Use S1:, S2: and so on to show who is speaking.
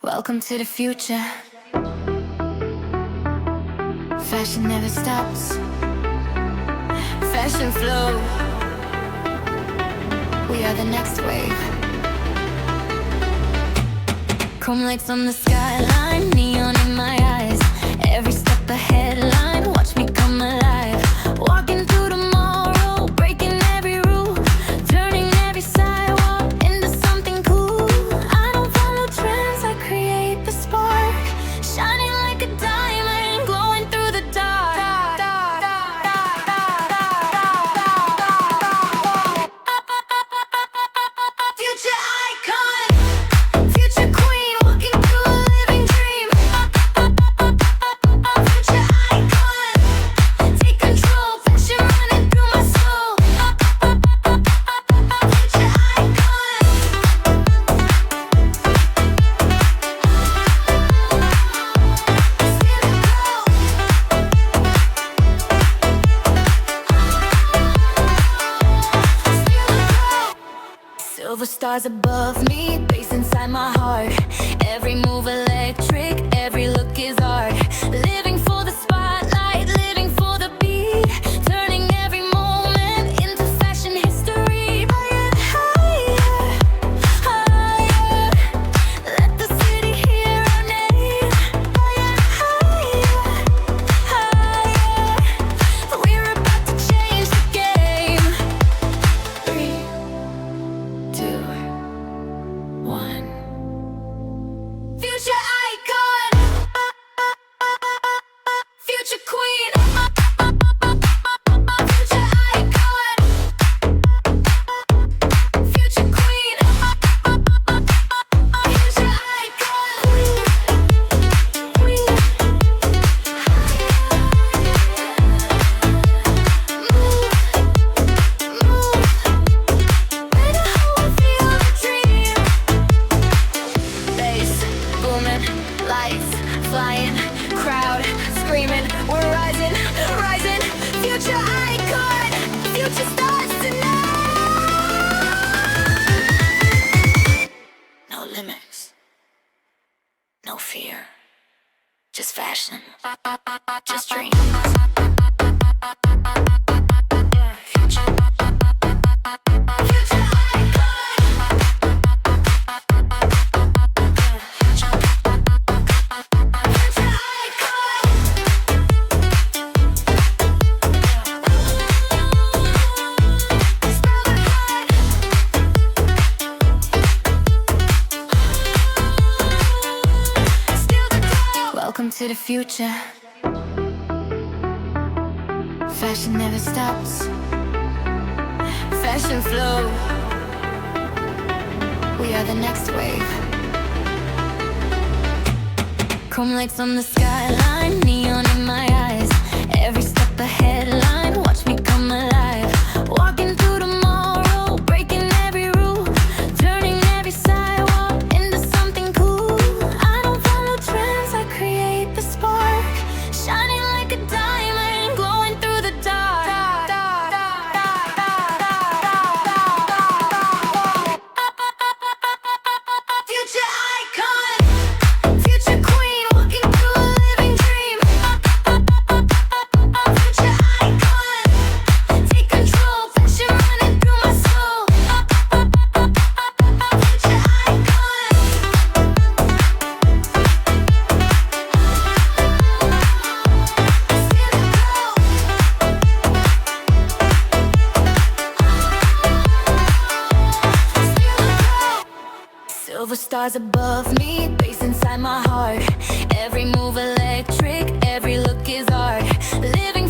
S1: Welcome to the future. Fashion never stops. Fashion flow. We are the next wave. Chrome lights on the skyline, neon in my eyes. Every step a headline, watch me come alive. Walking through tomorrow, breaking every rule, turning every sidewalk into something cool. I don't follow trends, I create the spark, shining like a diamond, glowing through the dark. Future icon, future queen, walking through a living dream. Future icon, take control, fashion running through my soul. Future icon. Silver stars above me, bass inside my heart. Every move electric, every look is art. Living for the spotlight, living for the beat, turning every moment into fashion history. Higher, higher, higher. Let the city hear our name. Higher, higher, higher. We're about to change the game. 3, 2, 1. Future icon, future queen. Future icon, future queen. Future icon, queen. Move, right how I feel the dream. Bass booming, lights flying, crowd screaming. We're rising, rising. Future icon, future stars tonight. No limits, no fear, just fashion, just dreams. Future Welcome to the future. Fashion never stops. Fashion flow. We are the next wave. Chrome lights on the skyline, neon in my eyes. Every step a headline, watch me come alive. Walking through tomorrow, breaking every rule, turning every sidewalk into something cool. I don't follow trends, I create the spark, shining like a diamond, glowing through the dark. Future icon, future queen, walking through a living dream. Future icon, take control, fashion running through my soul. Future icon. Silver stars above me, bass inside my heart. Every move electric, every look is art. Living